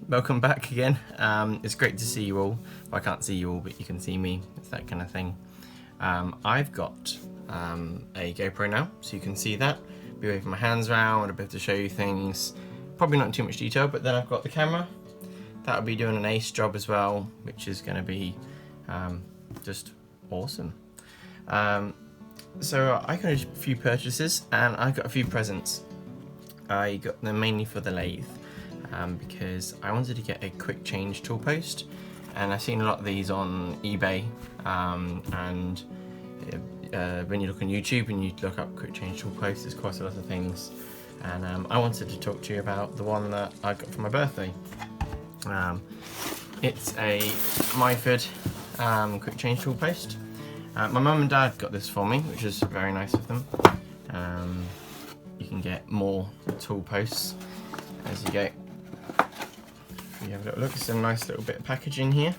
welcome back again. It's great to see you all. Well, I can't see you all, but you can see me. It's that kind of thing. I've got a GoPro now, so you can see that. Be waving my hands around, I'll be able to show you things. Probably not in too much detail, but then I've got the camera. That'll be doing an ace job as well, which is going to be just awesome. So I got a few purchases and I got a few presents. I got them mainly for the lathe because I wanted to get a quick change tool post, and I've seen a lot of these on eBay and when you look on YouTube and you look up quick change tool post, there's quite a lot of things, and I wanted to talk to you about the one that I got for my birthday. It's a Myford quick change tool post. My mum and dad got this for me, which is very nice of them. You can get more tool posts as you go. If you have a little look, it's a nice little bit of packaging here.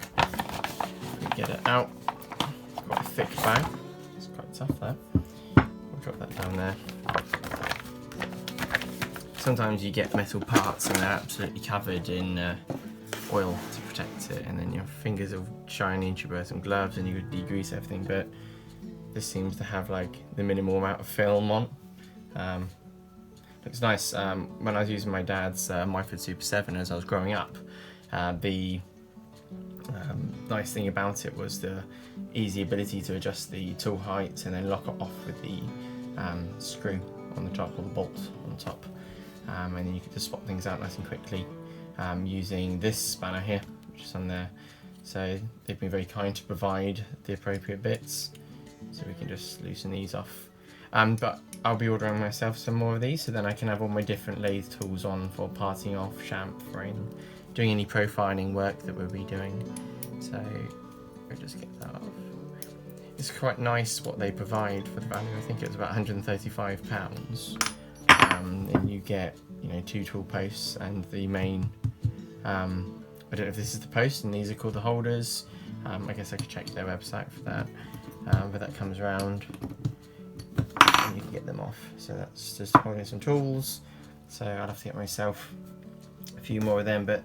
We get it out. It's quite a thick bag. It's quite tough there. We'll drop that down there. Sometimes you get metal parts and they're absolutely covered in oil to protect it, and then your fingers are shiny and you wear some gloves and you degrease everything, but this seems to have like the minimal amount of film on. Looks nice. When I was using my dad's Myford Super 7 as I was growing up, the nice thing about it was the easy ability to adjust the tool height and then lock it off with the screw on the top, or the bolt on the top, and then you could just swap things out nice and quickly using this spanner here, which is on there. So they've been very kind to provide the appropriate bits, so we can just loosen these off. But I'll be ordering myself some more of these, so then I can have all my different lathe tools on for parting off, chamfering, doing any profiling work that we'll be doing. So we'll just get that off. It's quite nice what they provide for the value. I think it was about £135. And you get, you know, 2 tool posts and the main, I don't know if this is the post and these are called the holders. I guess I could check their website for that, but that comes around and you can get them off. So that's just holding some tools, so I'll have to get myself a few more of them, but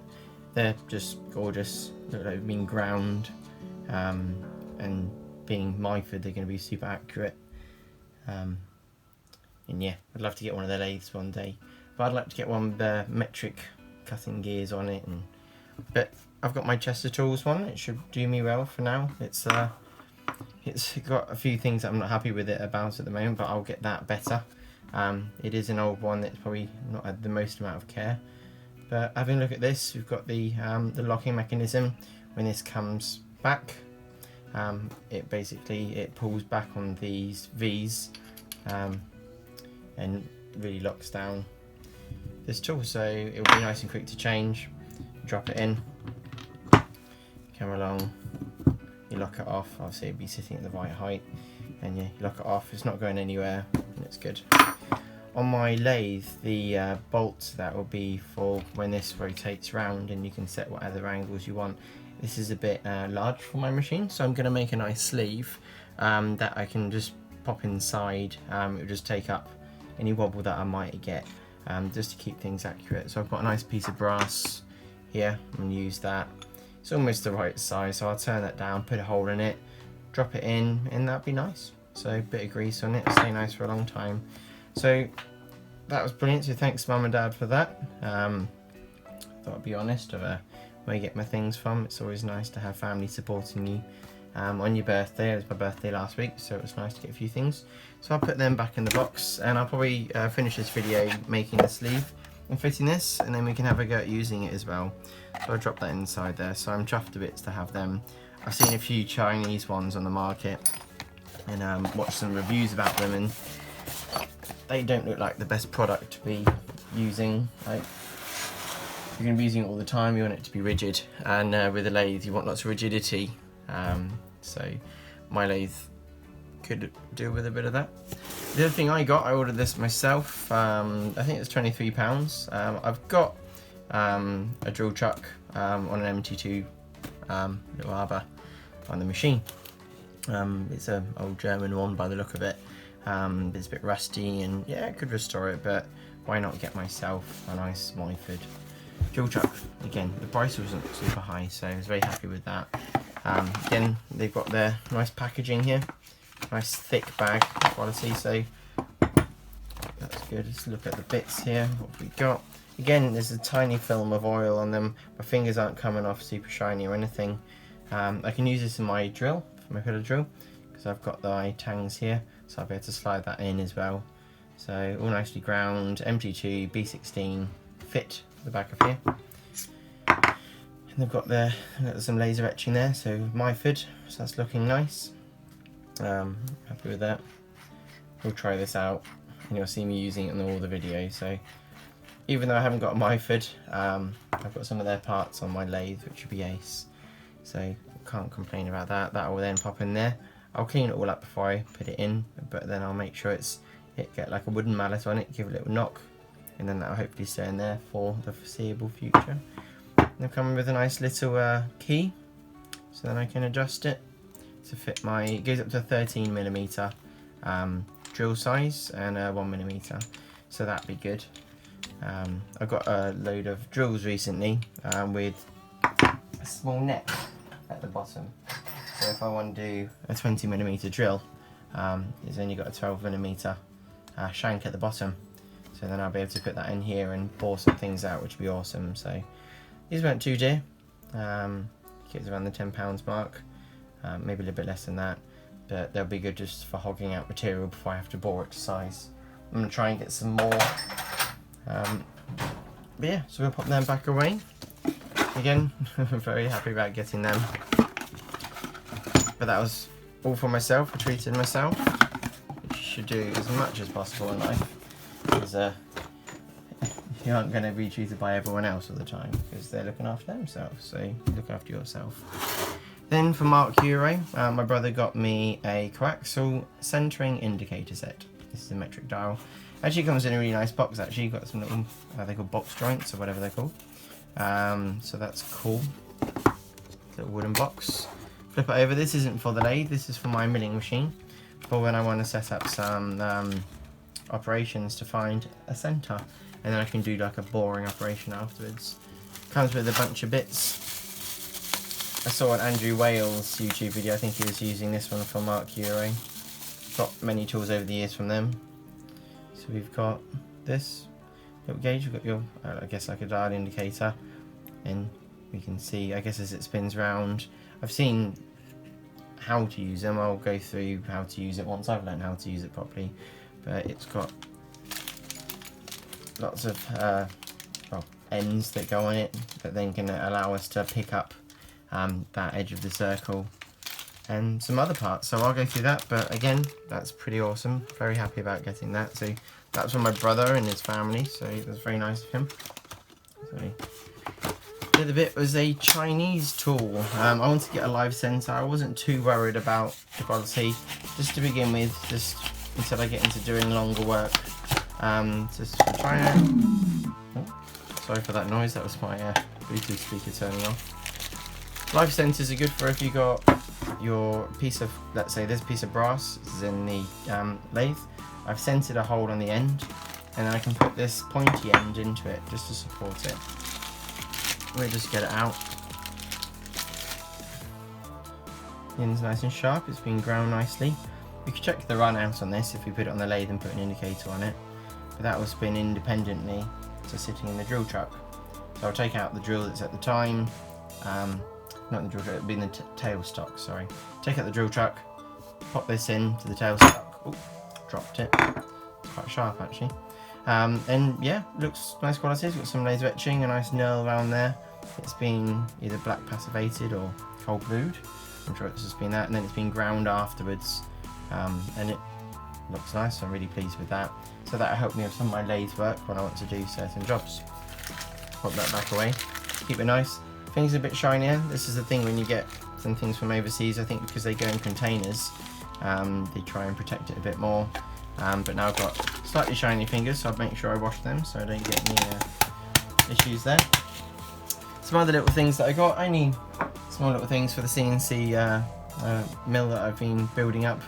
they're just gorgeous. Look like they've been ground, and being Myford, they're going to be super accurate. And yeah, I'd love to get one of their lathes one day, but I'd like to get one with the metric cutting gears on it. But I've got my Chester Tools one. It should do me well for now. It's got a few things that I'm not happy with it about at the moment, but I'll get that better. It is an old one that's probably not had the most amount of care. But having a look at this, we've got the locking mechanism. When this comes back, it basically pulls back on these V's and really locks down this tool, so it will be nice and quick to change. Drop it in, come along, you lock it off. Obviously it'll be sitting at the right height, and you lock it off. It's not going anywhere and it's good. On my lathe, the bolts that will be for when this rotates round, and you can set whatever angles you want. This is a bit large for my machine, so I'm going to make a nice sleeve that I can just pop inside. It will just take up any wobble that I might get, just to keep things accurate. So I've got a nice piece of brass here. I'm going to use that. It's almost the right size, so I'll turn that down, put a hole in it, drop it in, and that'd be nice. So a bit of grease on it, stay nice for a long time. So that was brilliant, so thanks Mum and Dad for that. Thought I'd be honest of where you get my things from. It's always nice to have family supporting you on your birthday. It was my birthday last week, so it was nice to get a few things. So I'll put them back in the box, and I'll probably finish this video making the sleeve and fitting this, and then we can have a go at using it as well. So I'll drop that inside there. So I'm chuffed to bits to have them. I've seen a few Chinese ones on the market and watched some reviews about them, and they don't look like the best product to be using. Like, you're going to be using it all the time, you want it to be rigid, and with a lathe you want lots of rigidity. So my lathe could do with a bit of that. The other thing I ordered this myself. I think it's £23. I've got a drill chuck on an MT2 little arbor on the machine. It's an old German one by the look of it. It's a bit rusty, and yeah, I could restore it, but why not get myself a nice Myford drill chuck. Again, the price wasn't super high, so I was very happy with that. Again, they've got their nice packaging here, nice thick bag quality, so that's good. Let's look at the bits here, what we got. Again, there's a tiny film of oil on them. My fingers aren't coming off super shiny or anything. I can use this in my drill, for my pillar drill, because I've got the tangs here, so I'll be able to slide that in as well. So all nicely ground, MG2, B16 fit at the back of here. And they've got some laser etching there, so Myford, so that's looking nice. Happy with that. We'll try this out, and you'll see me using it in all the videos. So even though I haven't got a Myford, I've got some of their parts on my lathe, which would be ace. So can't complain about that. That will then pop in there. I'll clean it all up before I put it in, but then I'll make sure it get like a wooden mallet on it, give it a little knock, and then that'll hopefully stay in there for the foreseeable future. They're coming with a nice little key, so then I can adjust it to fit it goes up to 13mm drill size and 1mm, so that'd be good. I've got a load of drills recently with a small neck at the bottom, so if I want to do a 20mm drill, it's only got a 12mm shank at the bottom, so then I'll be able to put that in here and bore some things out, which would be awesome. So these weren't too dear. It was around the £10 mark, maybe a little bit less than that, but they'll be good just for hogging out material before I have to bore it to size. I'm going to try and get some more, but yeah, so we'll pop them back away. Again, I'm very happy about getting them, but that was all for myself. I treated myself, which you should do as much as possible in life, because you aren't going to be treated by everyone else all the time, because they're looking after themselves, so look after yourself. Then for Mark Euro, my brother got me a coaxial centering indicator set. This is a metric dial. Actually comes in a really nice box. Actually, got some little, they're called box joints or whatever they're called. So that's cool. Little wooden box. Flip it over. This isn't for the lathe. This is for my milling machine, for when I want to set up some operations to find a center, and then I can do like a boring operation afterwards. Comes with a bunch of bits. I saw an Andrew Wales YouTube video. I think he was using this one for Mark Euro. Got many tools over the years from them. So we've got this little gauge. We've got your, I guess like a dial indicator, and we can see, I guess as it spins round. I've seen how to use them. I'll go through how to use it once I've learned how to use it properly. But it's got lots of ends that go on it that then can allow us to pick up that edge of the circle and some other parts. So I'll go through that, but again, that's pretty awesome. Very happy about getting that. So that's from my brother and his family, so it was very nice of him. So the other bit was a Chinese tool. I wanted to get a live center. I wasn't too worried about the quality, just to begin with, just until I get into doing longer work. Just try and, sorry for that noise, that was my Bluetooth speaker turning off. Live centers are good for if you got your piece of, let's say this piece of brass is in the lathe. I've centered a hole on the end, and then I can put this pointy end into it just to support it. We'll just get it out. The end's nice and sharp, it's been ground nicely. We can check the run out on this if we put it on the lathe and put an indicator on it, but that will spin independently to sitting in the drill truck. So I'll take out the drill that's at the time, not the drill truck, it'll be in the tailstock, sorry. Take out the drill truck, pop this in to the tailstock. Ooh, dropped it. It's quite sharp actually. And yeah, looks nice quality. It's got some laser etching, a nice knurl around there. It's been either black passivated or cold blued. I'm sure it's just been that, and then it's been ground afterwards. And it looks nice, so I'm really pleased with that. So that'll help me with some of my lathe work when I want to do certain jobs. Pop that back away, keep it nice. Things are a bit shinier. This is the thing when you get some things from overseas, I think because they go in containers, they try and protect it a bit more. But now I've got slightly shiny fingers, so I'll make sure I wash them so I don't get any issues there. Some other little things that I got, only small little things for the CNC mill that I've been building up.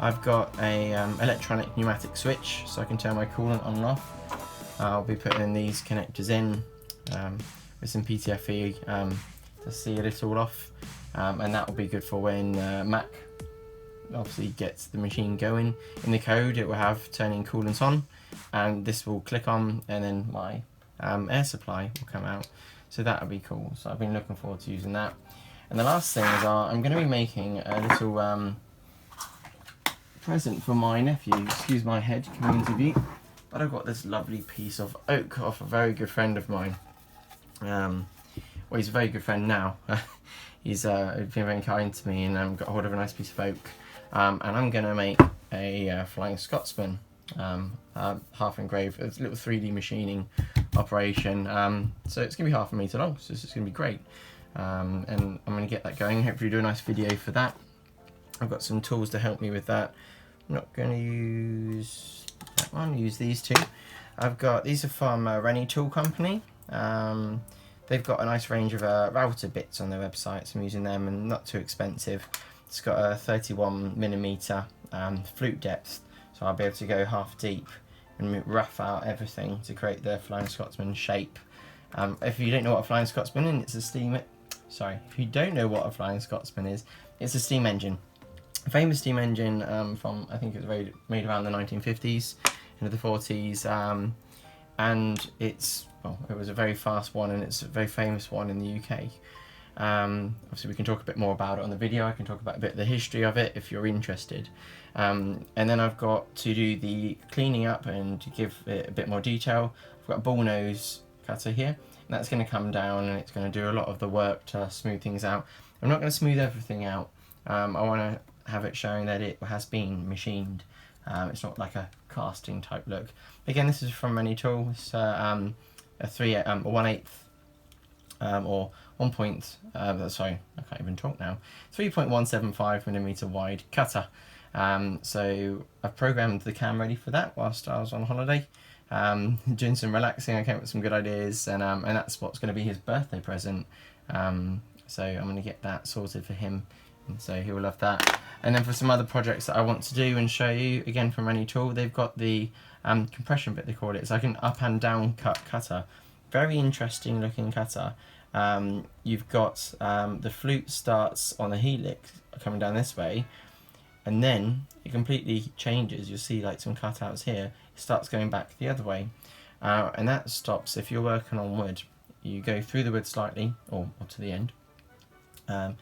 I've got a electronic pneumatic switch, so I can turn my coolant on and off. I'll be putting these connectors in with some PTFE to seal it all off, and that will be good for when Mac obviously gets the machine going. In the code it will have turning coolant on, and this will click on, and then my air supply will come out. So that would be cool. So I've been looking forward to using that. And the last thing is I'm going to be making a little present for my nephew. Excuse my head coming into view, but I've got this lovely piece of oak off a very good friend of mine. Well, he's a very good friend now. He's been very kind to me, and got hold of a nice piece of oak. And I'm going to make a Flying Scotsman, half engraved. It's a little 3D machining operation. So it's going to be half a metre long, so this is going to be great. And I'm going to get that going. Hopefully do a nice video for that. I've got some tools to help me with that. I'm not going to use that one, use these two. These are from Rennie tool company. They've got a nice range of router bits on their website, so I'm using them, and not too expensive. It's got a 31mm flute depth, so I'll be able to go half deep and rough out everything to create the Flying Scotsman shape. If you don't know what a Flying Scotsman is, it's a steam. If you don't know what a Flying Scotsman is, it's a steam engine. A famous steam engine from, I think it was made around the 1950s into the 40s, and it was a very fast one, and it's a very famous one in the UK. Obviously we can talk a bit more about it on the video. I can talk about a bit of the history of it if you're interested. And then I've got to do the cleaning up and to give it a bit more detail. I've got a ball nose cutter here, and that's going to come down, and it's going to do a lot of the work to smooth things out. I'm not going to smooth everything out. I want to have it showing that it has been machined. It's not like a casting type look. Again, this is from Rennie tool. It's a 1/8 or 1. Sorry, I can't even talk now. 3.175mm wide cutter. So I've programmed the cam ready for that whilst I was on holiday, doing some relaxing. I came up with some good ideas, and that's what's going to be his birthday present. So I'm going to get that sorted for him, and so he will love that. And then for some other projects that I want to do and show you, again from Rennie tool, they've got the compression bit, they call it. It's like an up and down cutter. Very interesting looking cutter. You've got the flute starts on the helix coming down this way, and then it completely changes. You'll see like some cutouts here. It starts going back the other way, and that stops if you're working on wood. You go through the wood slightly, or to the end, and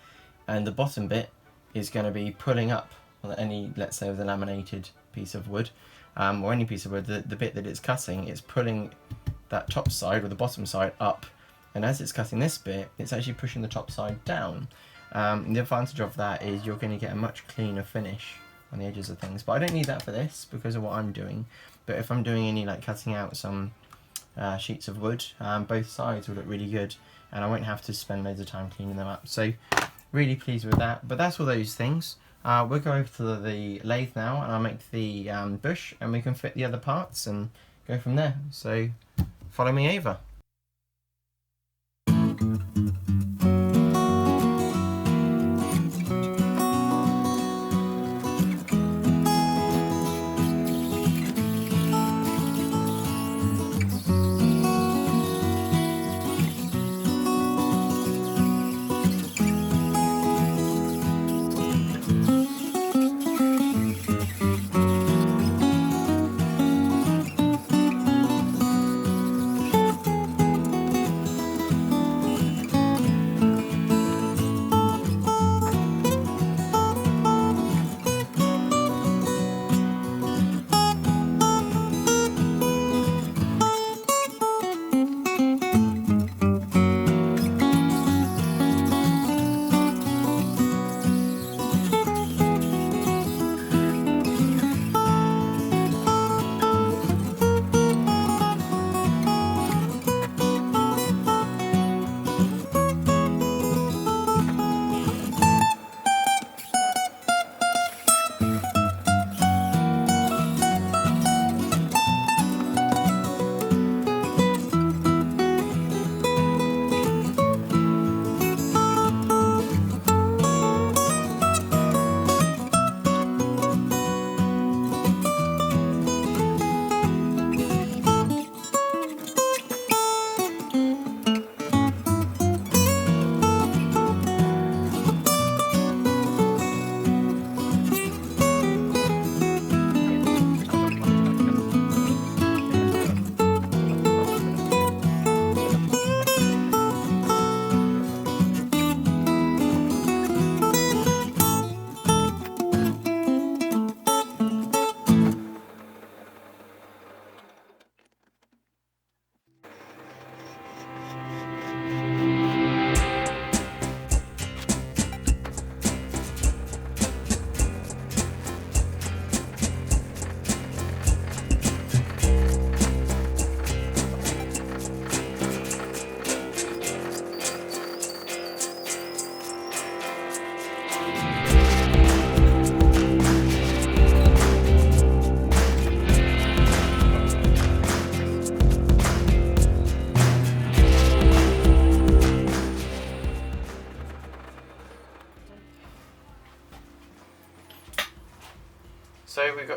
the bottom bit is going to be pulling up on any, let's say, with a laminated piece of wood, or any piece of wood. The bit that it's cutting, it's pulling that top side or the bottom side up, and as it's cutting this bit, it's actually pushing the top side down. The advantage of that is you're going to get a much cleaner finish on the edges of things, but I don't need that for this because of what I'm doing. But if I'm doing any like cutting out some sheets of wood, both sides will look really good, and I won't have to spend loads of time cleaning them up. So really pleased with that. But that's all those things. We'll go over to the lathe now, and I'll make the bush, and we can fit the other parts and go from there. So follow me over.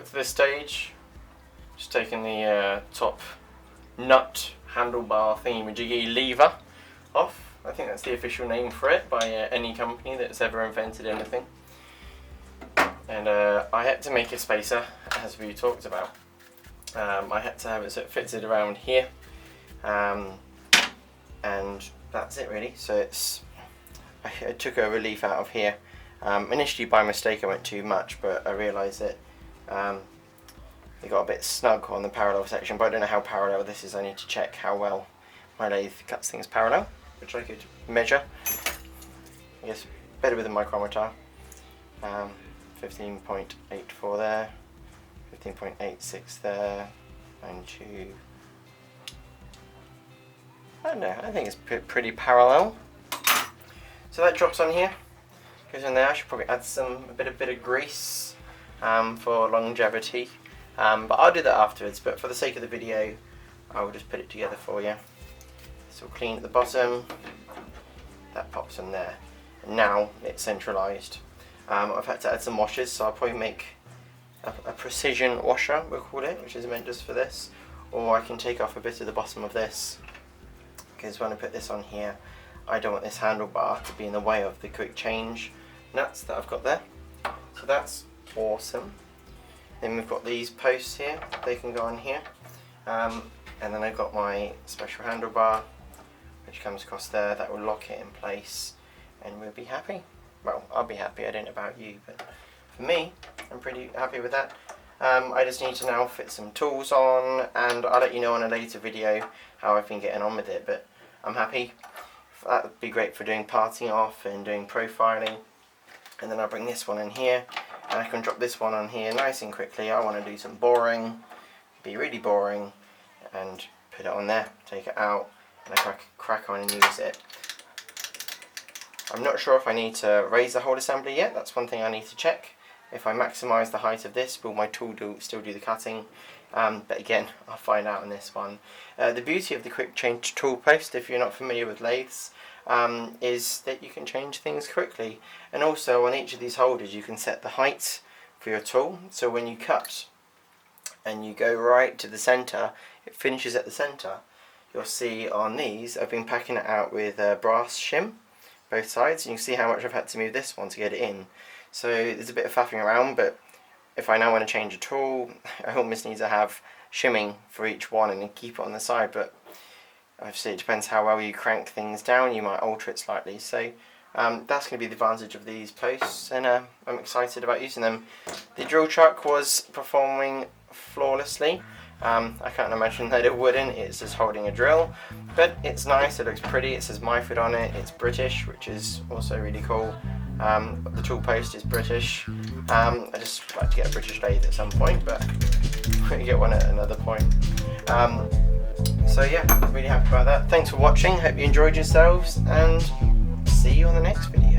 to this stage, just taking the top nut handlebar thingy-majiggy lever off. I think that's the official name for it by any company that's ever invented anything. And I had to make a spacer, as we talked about. I had to have it so it fitted around here, and that's it really. So I took a relief out of here. Initially by mistake I went too much, but I realised that it got a bit snug on the parallel section, but I don't know how parallel this is. I need to check how well my lathe cuts things parallel, which I could measure. I guess better with a micrometer. 15.84 there, 15.86 there, and I don't know, I think it's pretty parallel. So that drops on here, goes in there. I should probably add a bit of grease for longevity, but I'll do that afterwards. But for the sake of the video, I will just put it together for you. So clean at the bottom, that pops in there, and now it's centralised. I've had to add some washers, so I'll probably make a precision washer, we'll call it, which is meant just for this, or I can take off a bit of the bottom of this, because when I put this on here, I don't want this handlebar to be in the way of the quick change nuts that I've got there. So that's awesome. Then we've got these posts here, they can go on here, and then I've got my special handlebar, which comes across there, that will lock it in place, and we'll be happy. Well, I'll be happy, I don't know about you, but for me, I'm pretty happy with that. I just need to now fit some tools on, and I'll let you know in a later video how I've been getting on with it, but I'm happy. That would be great for doing parting off and doing profiling. And then I'll bring this one in here, and I can drop this one on here nice and quickly. I want to do some boring, be really boring, and put it on there, take it out, and I crack on and use it. I'm not sure if I need to raise the whole assembly yet. That's one thing I need to check. If I maximise the height of this, will my tool still do the cutting? But again, I'll find out on this one. The beauty of the quick change tool post, if you're not familiar with lathes, is that you can change things quickly. And also on each of these holders you can set the height for your tool. So when you cut and you go right to the centre, it finishes at the centre. You'll see on these, I've been packing it out with brass shim, both sides, and you can see how much I've had to move this one to get it in. So there's a bit of faffing around, but if I now want to change a tool, I almost need to have shimming for each one and then keep it on the side. But obviously it depends how well you crank things down, you might alter it slightly. So that's going to be the advantage of these posts, and I'm excited about using them. The drill chuck was performing flawlessly. I can't imagine that it wouldn't. It's just holding a drill, but it's nice, it looks pretty, it says Myford on it, it's British, which is also really cool. The tool post is British. I just like to get a British lathe at some point, but we'll get one at another point. So yeah, I'm really happy about that. Thanks for watching, hope you enjoyed yourselves, and see you on the next video.